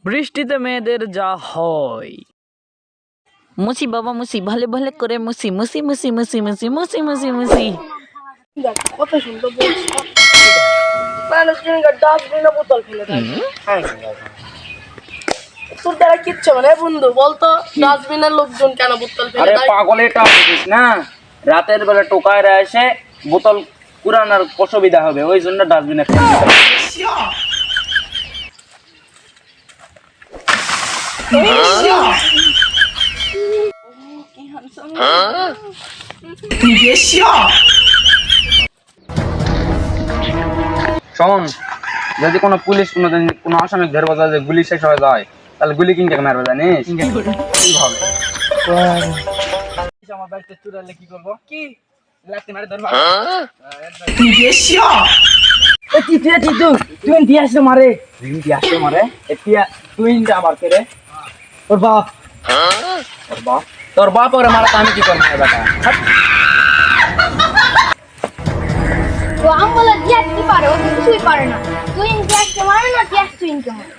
বৃষ্টিতে মেয়েদের যা হয়। মুসি বাবা মুসি, ভালো ভালো করে মুসি মুসি মুসি মুসি মুসি মুসি মুসি মুসি। কত সুন্দর বলছি মানুষ ডাস্টবিনে বোতল ফেলে দেয়। তোর দ্বারা কিচ্ছু মানে বন্ধু বলতো ডাস্টবিনের লোকজন কেন বোতল ফেলে আরে দেয়? পাগল, এটা বুঝিস না, রাতের বেলা টোকায়রা এসে বোতল পুরানোর অসুবিধা হবে, ওই জন্য ডাস্টবিনে ফেলে দেয়। শোন, যদি কোনো পুলিশ কোনো আসামি ধরবো যে গুলি শেষ হয়ে যায়, তাহলে গুলি কিনতে মারবে জানিস কিভাবে? আমার বাড়িতে চুরালে কি করবো? কি লাগতে মারে ধরবা? তুই দিয়ে আসলে মারে, দিয়ে আসলে মারে, তুই আবার কে রে? তোর বাপ। তোর বাপ? তোর বাপ ওরে মারা, আমি কি করবো বেটা? তো আমলা গ্যাস কি পারে, ও কিছুই পারে না। তুই গ্যাস কে মারে না, গ্যাস তুই কে মারে।